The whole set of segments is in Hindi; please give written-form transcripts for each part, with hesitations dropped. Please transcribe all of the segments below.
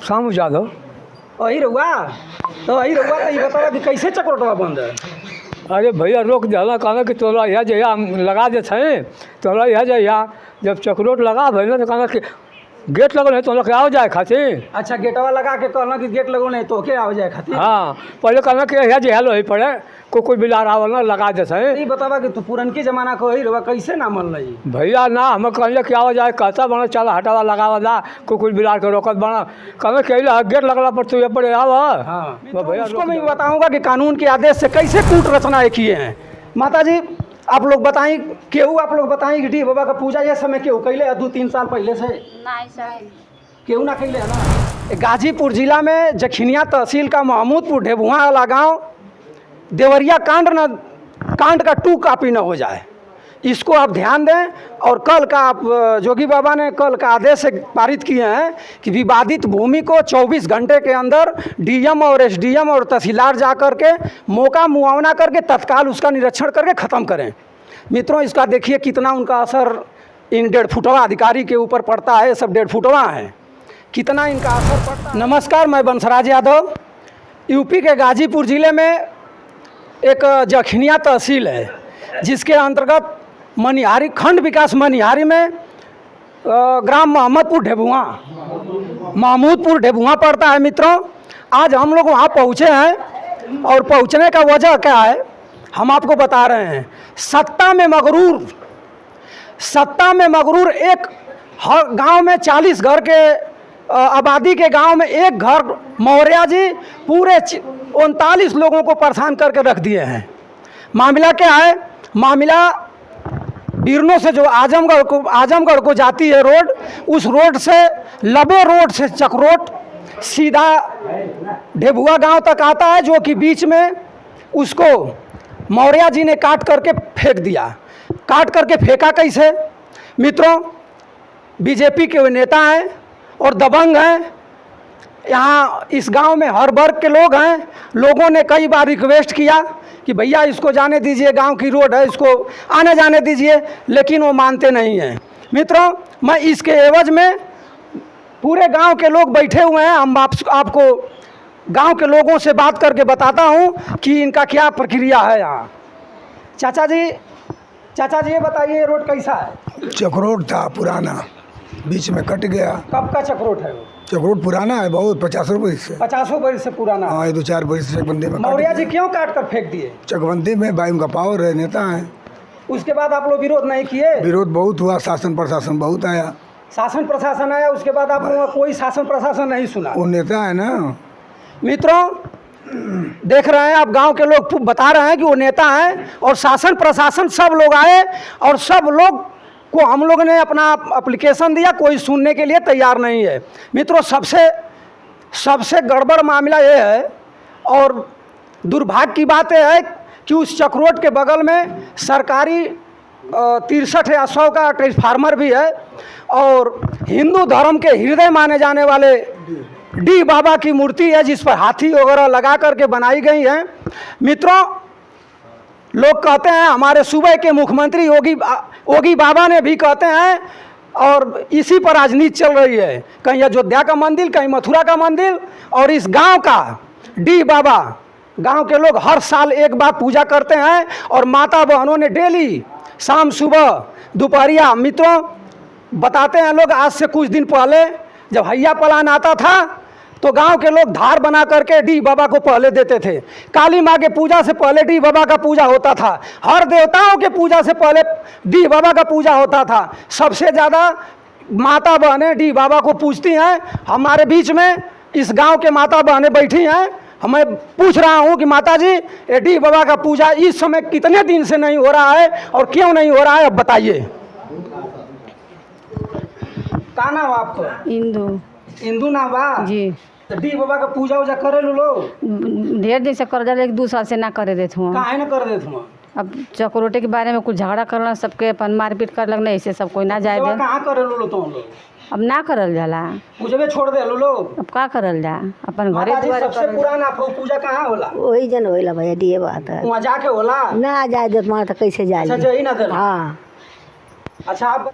शामू यादव। अही रहुआ तो ये बतावा कि कैसे चक्रोटवा बंद है? अरे भैया रोक दिया, कहना कि तोरा यह जया लगा देते हैं, तोरा यह जया जब चक्रोट लगा भैया तो कहना कि गेट लगल है तो लोग आओ जाए खातिर। अच्छा, गेटवा लगा के कहना कि गेट लगो नहीं तो के आओ जाए खातिर। हाँ, पहले कहना कि यह जया लो ही पड़े कोई बिलार आवल ना लगा देते हैं। ये बतावा कि तू पुरनकी जमाना को ही रहुआ कैसे ना मन रही? भैया ना हमें कहले कि आओ जाए कहता बना चल हटावा लगावा दा कोई बिलार के रोकत बना कहना कि गेट लगला पर तू ये पड़े आव। हाँ, तो भैया उसको मैं बताऊंगा कि कानून के आदेश से कैसे कूट रचनाएं किए हैं। माता जी आप लोग बताएं, केहू आप लोग बताएं कि डी बाबा का पूजा ये समय केहू कैले 2-3 साल पहले से? नहीं सर, केहू ना कैले है ना। गाजीपुर जिला में जखिनिया तहसील का महमूदपुर ढेबुआ वाला गांव देवरिया कांड का 2 कॉपी न हो जाए, इसको आप ध्यान दें। और कल का आप जोगी बाबा ने कल का आदेश पारित किए हैं कि विवादित भूमि को 24 घंटे के अंदर डीएम और एसडीएम और तहसीलदार जा कर के मौका मुआवना करके तत्काल उसका निरीक्षण करके ख़त्म करें। मित्रों इसका देखिए कितना उनका असर इन 1.5 फुटवा अधिकारी के ऊपर पड़ता है। सब 1.5 फुटवा हैं, कितना इनका असर पड़ता है। नमस्कार, मैं बंसराज यादव। यूपी के गाजीपुर ज़िले में एक जखनिया तहसील है जिसके अंतर्गत मनिहारी खंड विकास मनिहारी में ग्राम महमूदपुर ढेबुआ पड़ता है। मित्रों आज हम लोग वहाँ पहुँचे हैं और पहुँचने का वजह क्या है हम आपको बता रहे हैं। सत्ता में मगरूर एक हर गांव में 40 घर के आबादी के गांव में एक घर मौर्या जी पूरे 39 लोगों को परेशान करके रख दिए हैं। मामला क्या है? मामला बिरनों से जो आजमगढ़ को जाती है रोड, उस रोड से लबे रोड से चक्रोट सीधा ढेबुआ गांव तक आता है, जो कि बीच में उसको मौर्या जी ने काट करके फेंक दिया। काट करके फेंका कैसे? मित्रों बीजेपी के वे नेता हैं और दबंग हैं। यहाँ इस गांव में हर वर्ग के लोग हैं। लोगों ने कई बार रिक्वेस्ट किया कि भैया इसको जाने दीजिए, गांव की रोड है, इसको आने जाने दीजिए, लेकिन वो मानते नहीं हैं। मित्रों मैं इसके एवज में पूरे गांव के लोग बैठे हुए हैं, हम आपको गांव के लोगों से बात करके बताता हूं कि इनका क्या प्रक्रिया है यहाँ। चाचा जी ये बताइए रोड कैसा है? चक्रोट था पुराना, बीच में कट गया। कब का चक्रोट है वो? चक्रोट पुराना है बहुत, 50 बरस से। 50 बरस से पुराना? हाँ, ये 2-4 बरस से चकबंदी में। मौर्या जी क्यों काट कर फेंक दिए? चकबंदी में भाई उनका पावर है, नेता है। उसके बाद आप लोग विरोध नहीं किए? विरोध बहुत हुआ, शासन प्रशासन बहुत आया। शासन प्रशासन आया, उसके बाद आप लोगों का कोई शासन प्रशासन नहीं सुना? वो नेता है ना। मित्रों देख रहे हैं आप, गांव के लोग बता रहे हैं कि वो नेता हैं और शासन प्रशासन सब लोग आए और सब लोग को हम लोग ने अपना एप्लीकेशन दिया, कोई सुनने के लिए तैयार नहीं है। मित्रों सबसे गड़बड़ मामला ये है और दुर्भाग्य की बात यह है कि उस चक्रोट के बगल में सरकारी 63 या 100 का ट्रांसफार्मर भी है और हिंदू धर्म के हृदय माने जाने वाले डी बाबा की मूर्ति है जिस पर हाथी वगैरह लगा करके बनाई गई है। मित्रों लोग कहते हैं, हमारे सूबे के मुख्यमंत्री योगी बाबा ने भी कहते हैं और इसी पर राजनीति चल रही है, कहीं अयोध्या का मंदिर, कहीं मथुरा का मंदिर। और इस गांव का डी बाबा, गांव के लोग हर साल एक बार पूजा करते हैं और माता बहनों ने डेली शाम सुबह दोपहरिया, मित्रों बताते हैं लोग, आज से कुछ दिन पहले जब हैया पलान आता था तो गांव के लोग धार बना करके डी बाबा को पहले देते थे। काली माँ के पूजा से पहले डी बाबा का पूजा होता था, हर देवताओं के पूजा से पहले डी बाबा का पूजा होता था। सबसे ज़्यादा माता बहनें डी बाबा को पूजती हैं। हमारे बीच में इस गांव के माता बहनें बैठी हैं। मैं पूछ रहा हूं कि माता जी ये डी बाबा का पूजा इस समय कितने दिन से नहीं हो रहा है और क्यों नहीं हो रहा है, अब बताइए। का नाम आपको? इंदू नाम बा जी। तो डी बाबा का पूजा उजा करे लोग? ढेर दिन से कर जा, 1-2 साल से ना करे देते हुआ। काहे ना कर देते हुआ? अब चक्रोटे के बारे में कुछ झगड़ा करना, सबके अपन मारपीट कर लगना, ऐसे सब कोई ना जाए दे। कहाँ करे लो तो हम लोग? अब ना करल जाला, पूजबे छोड़ दे लोग। अब का करल जा, अपन घरे द्वारे। सबसे पुराना पूजा कहाँ होला? वही जन होला भैया, दिए बात है। वहाँ जाके होला? ना जाए दे तो कैसे जाए? अच्छा, जाई ना दे। हाँ अच्छा आप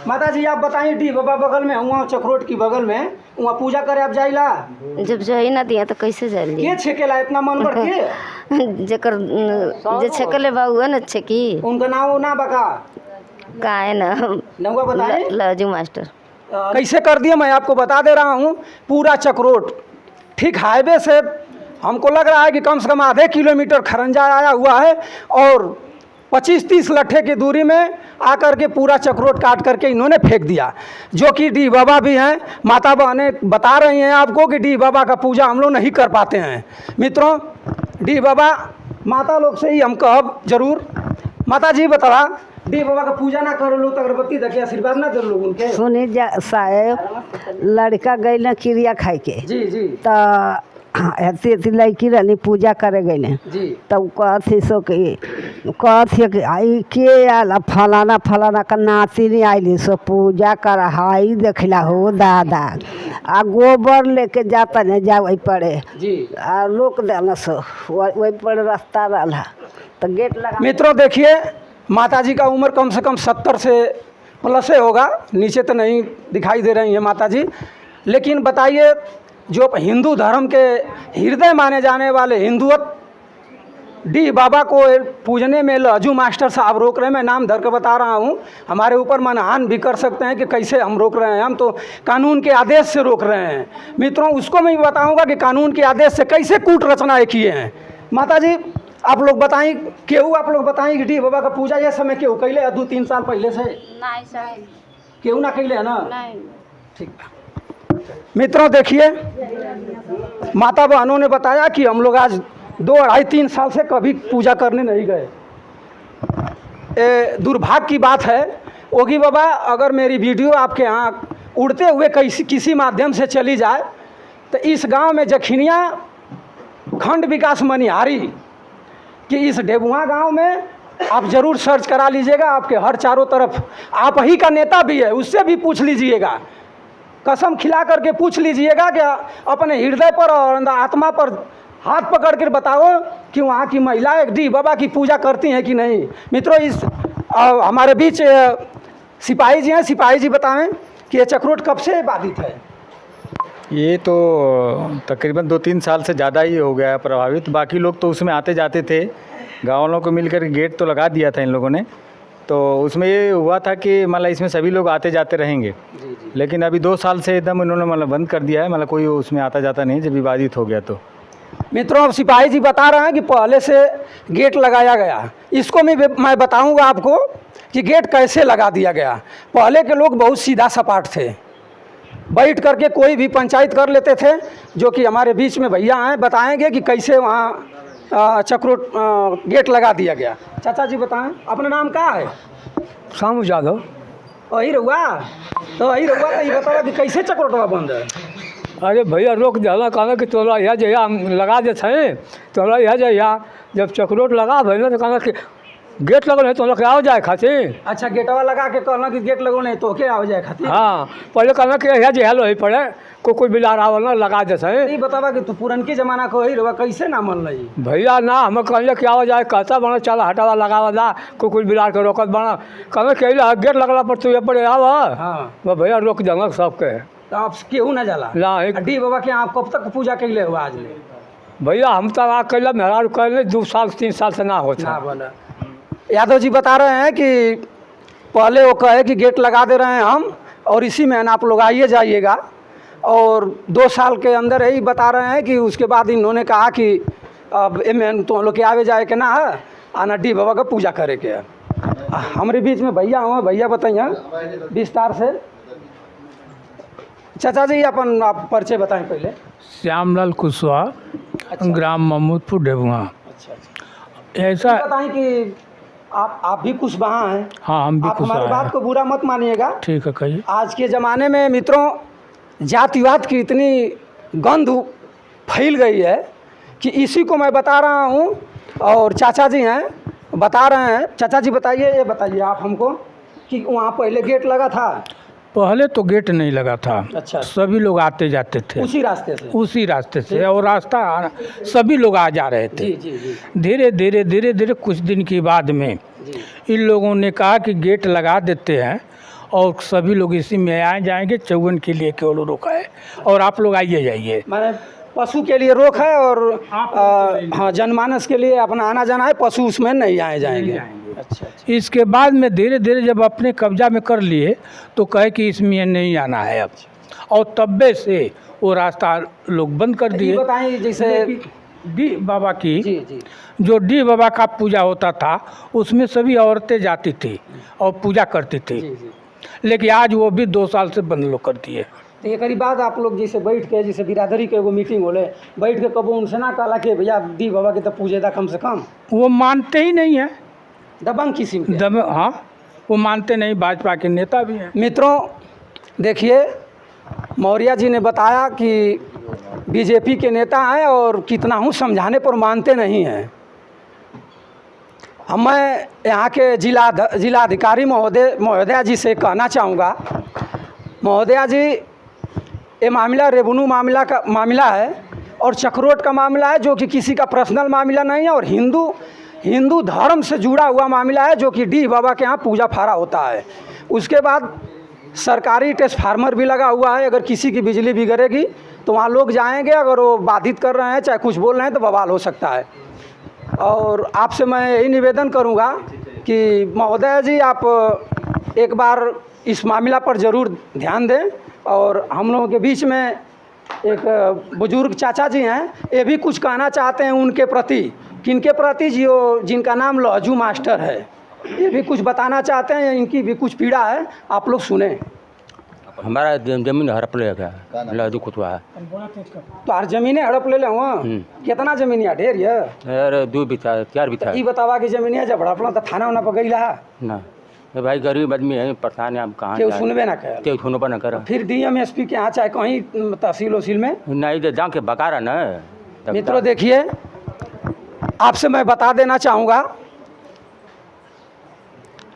माता जी आप बताइए, डी बाबा बगल में हुआ चक्रोट की बगल में वहाँ पूजा करे आप जाइला? जब जाई ना दिया तो कैसे जाइल के छेकेला इतना मन बढ़ के? जेकर जे छकले बा हुआ न छकी उनका नाम ना बका का है ना नौका बताइए। लाजू मास्टर कैसे कर दिया मैं आपको बता दे रहा हूँ। पूरा चक्रोट ठीक हाईवे से हमको लग रहा है कि कम से कम आधे किलोमीटर खरंजा आया हुआ है और 25-30 लट्ठे की दूरी में आकर के पूरा चक्रोट काट करके इन्होंने फेंक दिया। जो कि डी बाबा भी हैं, माता बहनें बता रही हैं आपको कि डी बाबा का पूजा हम लोग नहीं कर पाते हैं। मित्रों डी बाबा माता लोग से ही हम कहब जरूर। माता जी बता डी बाबा का पूजा ना करो लोग तो अगरबत्ती देखे आशीर्वाद ना दे लोग उनके। सुनी जा साहेब, लड़का गई ना क्रिया खाए के जी जी तो ऐसी लड़की रहनी पूजा करे गई जी तब कथी सो कि आई के आला फलाना फलाना का नाती नहीं आईली सो पूजा कर हाई देखला हो दादा आ गोबर लेके जाता नहीं जा वही पड़े जी आ लोक देना सो वही पड़े रास्ता रहा तो गेट लगा। मित्रों देखिए माता जी का उम्र कम से कम 70 से प्लस होगा, नीचे तो नहीं दिखाई दे रही है माता जी। लेकिन बताइए जो हिंदू धर्म के हृदय माने जाने वाले हिंदुवत डी बाबा को पूजने में लाजू मास्टर साहब रोक रहे हैं। मैं नाम धर के बता रहा हूँ, हमारे ऊपर मनहान भी कर सकते हैं कि कैसे हम रोक रहे हैं। हम तो कानून के आदेश से रोक रहे हैं। मित्रों उसको मैं बताऊँगा कि कानून के आदेश से कैसे कूट रचनाएँ किए हैं। माता जी आप लोग बताएं, केहू आप लोग बताएं कि डी बाबा का पूजा ये समय केहू कैले है 2-3 साल पहले से? नहीं साहब केहू ना कैले है ना? नहीं। ठीक। मित्रों देखिए माता बहनों ने बताया कि हम लोग आज 2-2.5-3 साल से कभी पूजा करने नहीं गए। दुर्भाग्य की बात है ओगी बाबा, अगर मेरी वीडियो आपके यहाँ उड़ते हुए किसी माध्यम से चली जाए तो इस गांव में जखिनिया खंड विकास मनिहारी कि इस डेबुआ गांव में आप ज़रूर सर्च करा लीजिएगा। आपके हर चारों तरफ आप ही का नेता भी है, उससे भी पूछ लीजिएगा, कसम खिला करके पूछ लीजिएगा कि अपने हृदय पर और आत्मा पर हाथ पकड़ कर बताओ कि वहाँ की महिलाएं डी बाबा की पूजा करती हैं कि नहीं। मित्रों इस हमारे बीच सिपाही जी हैं, सिपाही जी बताएं कि ये चक्रोट कब से बाधित है? ये तो तकरीबन 2-3 साल से ज़्यादा ही हो गया है प्रभावित। बाकी लोग तो उसमें आते जाते थे, गाँव वालों को मिलकर गेट तो लगा दिया था इन लोगों ने। तो उसमें ये हुआ था कि मतलब इसमें सभी लोग आते जाते रहेंगे, लेकिन अभी 2 साल से एकदम इन्होंने मतलब बंद कर दिया है, मतलब कोई उसमें आता जाता नहीं जब विवादित हो गया तो। मित्रों अब सिपाही जी बता रहे हैं कि पहले से गेट लगाया गया। इसको मैं बताऊंगा आपको कि गेट कैसे लगा दिया गया। पहले के लोग बहुत सीधा सपाट थे, बैठ करके कोई भी पंचायत कर लेते थे। जो कि हमारे बीच में भैया हैं, बताएंगे कि कैसे वहाँ चक्रोट गेट लगा दिया गया। चाचा जी बताएं अपना नाम क्या है? शामू यादव। वही रहुआ तो ये बताओ कि कैसे चक्रोटवा बंद है? अरे भैया रोक दिया कहना कि तोरा यह जया लगा देते हैं, तोरा यह जया जब चक्रोट लगा भैया तो कहना कि गेट लगल है तो लोग आओ जाए खातिर। अच्छा गेटवा लगा के कहना कि गेट लगो नहीं तो के आओ जाए खातिर। हाँ पहले कहना कि यह जहल वही पड़े कोई बिलार आवल ना लगा देते हैं। ये बतावा कि तू पुरनकी जमाना को ही रहुआ कैसे ना मन लगी? भैया ना हमें कहले कि आओ जाए कहता बना चल हटावा लगावा दा कोई बिलार के रोकत बना कहना कि गेट लगला पर तू ये पड़े आव। हाँ वो भैया रोक देंगे सबके। तो आप केहू ना जाला ना डी बाबा के आप कब तक पूजा कैले हुआ आज ले? भैया हम तो आ कैला मेहरा कैले 2 साल 3 साल से ना होता। ना बोला यादव जी बता रहे हैं कि पहले वो कहे कि गेट लगा दे रहे हैं हम और इसी में आप लोग आइए जाइएगा, और 2 साल के अंदर यही बता रहे हैं कि उसके बाद इन्होंने कहा कि अब एम तो लोग के आवे जाए के ना है आना डी बाबा का पूजा करे के। हमारे बीच में भैया हुआ, भैया बताइए विस्तार से। चाचा जी अपन आप परिचय बताएं पहले। श्यामलाल कुशवाहा, ग्राम महमूदपुर डेबुआ। ऐसा बताएं कि आप भी कुशवाहा हैं। हाँ हम भी आप हमारी कुशवाहा बात को बुरा मत मानिएगा। ठीक है कहिए। आज के ज़माने में मित्रों जातिवाद की इतनी गंध फैल गई है कि इसी को मैं बता रहा हूँ, और चाचा जी हैं बता रहे हैं। चाचा जी बताइए, ये बताइए आप हमको कि वहाँ पहले गेट लगा था? पहले तो गेट नहीं लगा था। अच्छा। सभी लोग आते जाते थे उसी रास्ते से और रास्ता सभी लोग आ जा रहे थे। जी जी जी धीरे धीरे कुछ दिन के बाद में इन लोगों ने कहा कि गेट लगा देते हैं और सभी लोग इसी में आए जाएंगे, चौवन के लिए केवल रोका है और आप लोग आइए जाइए। माने पशु के लिए रोक है और हाँ जनमानस के लिए अपना आना जाना है, पशु उसमें नहीं आए जाएंगे। अच्छा। इसके बाद में धीरे धीरे जब अपने कब्जा में कर लिए तो कहे कि इसमें नहीं आना है अब, और तब्बे से वो रास्ता लोग बंद कर दिए। बताएं जैसे डी बाबा की जी जी जो डी बाबा का पूजा होता था उसमें सभी औरतें जाती थी और पूजा करती थी, लेकिन आज वो भी 2 साल से बंद लोग कर दिए। तो ये करीब बाद आप लोग जैसे बैठ के जैसे बिरादरी के एगो मीटिंग होले, बैठ के कबो उनसे ना कहला कि भैया डी बाबा के तो पूजे था कम से कम? वो मानते ही नहीं है, दबंग किस्म के। हाँ वो मानते नहीं, भाजपा के नेता भी हैं। मित्रों देखिए, मौर्य जी ने बताया कि बीजेपी के नेता हैं और कितना हूँ समझाने पर मानते नहीं हैं। मैं यहाँ के जिलाधिकारी महोदया जी से कहना चाहूँगा, महोदया जी ये मामला रेवेन्यू मामला है और चक्रोट का मामला है जो कि किसी का पर्सनल मामला नहीं है और हिंदू धर्म से जुड़ा हुआ मामला है जो कि डी बाबा के यहाँ पूजा फारा होता है। उसके बाद सरकारी ट्रांसफार्मर भी लगा हुआ है, अगर किसी की बिजली बिगड़ेगी तो वहाँ लोग जाएंगे, अगर वो बाधित कर रहे हैं चाहे कुछ बोल रहे हैं तो बवाल हो सकता है। और आपसे मैं यही निवेदन करूँगा कि महोदय जी आप एक बार इस मामला पर ज़रूर ध्यान दें। और हम लोगों के बीच में एक बुजुर्ग चाचा जी हैं, ये भी कुछ कहना चाहते हैं उनके प्रति। किनके प्रति? जिनका नाम लहजू मास्टर है, ये भी कुछ बताना चाहते हैं, इनकी भी कुछ पीड़ा है, आप लोग सुने। हमारा जमीन हड़प ले गया, लहजू कुतवा है। तो हर जमीनें हड़प ले हुआ? कितना जमीन है? ढेर है यार, 2 बीघा 4 बीघा। ये बतावा की जमीन है, जब हड़पना तो थाना उना पर गई ना ये भाई गरीब आदमी है, परेशान है, हम कहाँ क्यों सुनबे ना कर? क्यों सुनबे ना कर? फिर डीएम एसपी के यहाँ चाहे कहीं तहसील वसील में नहीं दे जाके बका रहा ना। मित्रों देखिए, आपसे मैं बता देना चाहूँगा,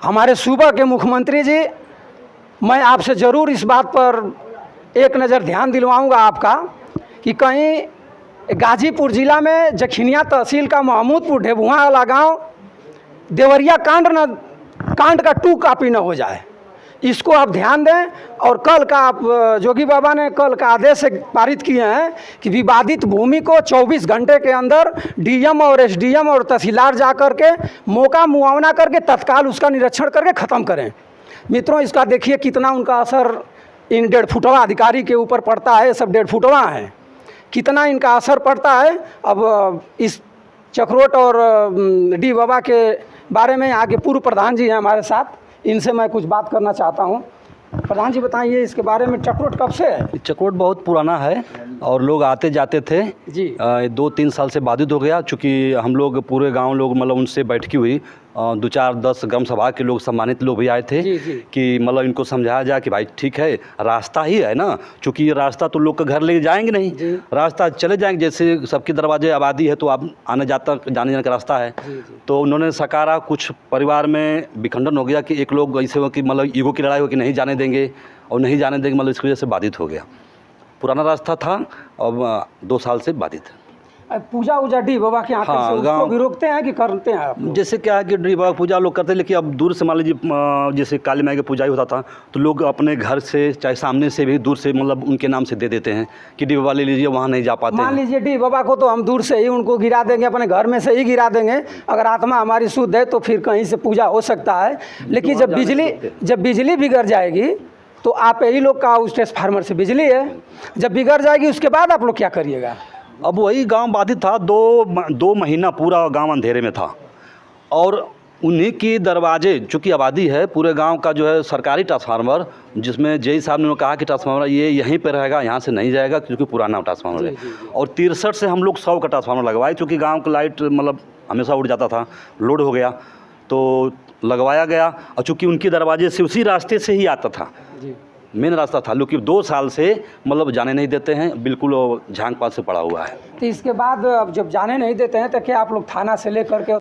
हमारे सूबा के मुख्यमंत्री जी, मैं आपसे ज़रूर इस बात पर एक नज़र ध्यान दिलवाऊंगा आपका कि कहीं गाजीपुर ज़िला में जखिनिया तहसील का महमूदपुर ढेबुआ वाला गांव देवरिया कांड का 2 कॉपी न हो जाए, इसको आप ध्यान दें। और कल का आप जोगी बाबा ने कल का आदेश पारित किए हैं कि विवादित भूमि को 24 घंटे के अंदर डीएम और एसडीएम और तहसीलदार जा कर के मौका मुआवना करके तत्काल उसका निरीक्षण करके ख़त्म करें। मित्रों इसका देखिए कितना उनका असर इन 1.5 फुटवा अधिकारी के ऊपर पड़ता है, सब 1.5 फुटवा हैं, कितना इनका असर पड़ता है। अब इस चक्रोट और डी बाबा के बारे में आगे पूर्व प्रधान जी हैं हमारे साथ, इनसे मैं कुछ बात करना चाहता हूं। प्रधान जी बताइए इसके बारे में, चक्रोट कब से है? चक्रोट बहुत पुराना है और लोग आते जाते थे जी। 2-3 साल से बाधित हो गया, चूँकि हम लोग पूरे गांव लोग मतलब उनसे बैठकी हुई, 2-4-10 ग्राम सभा के लोग सम्मानित लोग भी आए थे कि मतलब इनको समझाया जाए कि भाई ठीक है, रास्ता ही है ना, चूँकि ये रास्ता तो लोग के घर ले जाएंगे नहीं, रास्ता चले जाएंगे, जैसे सबके दरवाजे आबादी है तो आप जाने जाने का रास्ता है। तो उन्होंने सकारा, कुछ परिवार में विखंडन हो गया कि एक लोग ऐसे हो कि मतलब ईगो की लड़ाई हो कि नहीं जाने देंगे और नहीं जाने देंगे, मतलब इसकी वजह से बाधित हो गया। पुराना रास्ता था, अब 2 साल से बाधित है। पूजा उजा डी बाबा के यहाँ हाँ, उसको भी रोकते हैं कि करते हैं आप? जैसे क्या है कि डी बाबा पूजा लोग करते हैं, लेकिन अब दूर से मान लीजिए जैसे काली माई की पूजा ही होता था तो लोग अपने घर से चाहे सामने से भी दूर से मतलब उनके नाम से दे देते हैं कि डी बाबा ले लीजिए, वहाँ नहीं जा पाते। मान लीजिए डी बाबा को तो हम दूर से ही उनको गिरा देंगे, अपने घर में से ही गिरा देंगे, अगर आत्मा हमारी शुद्ध है तो फिर कहीं से पूजा हो सकता है। लेकिन जब बिजली बिगड़ जाएगी तो आप यही लोग का उस ट्रांसफार्मर से बिजली है, जब बिगड़ जाएगी उसके बाद आप लोग क्या करिएगा? अब वही गांव बाधित था, 2 महीना पूरा गांव अंधेरे में था और उन्हीं की दरवाजे, चूँकि आबादी है पूरे गांव का जो है सरकारी ट्रांसफार्मर, जिसमें जय साहब ने कहा कि ट्रांसफार्मर ये यहीं पे रहेगा, यहाँ से नहीं जाएगा क्योंकि पुराना ट्रांसफार्मर है। और 63 से हम लोग 100 का ट्रांसफार्मर लगवाए, चूँकि गाँव का लाइट मतलब हमेशा उड़ जाता था, लोड हो गया तो लगवाया गया। और चूँकि उनके दरवाजे से उसी रास्ते से ही आता था, मेन रास्ता था, लेकिन 2 साल से मतलब जाने नहीं देते हैं, बिल्कुल झांग पास से पड़ा हुआ है। तो इसके बाद अब जब जाने नहीं देते हैं तो क्या आप लोग थाना से लेकर के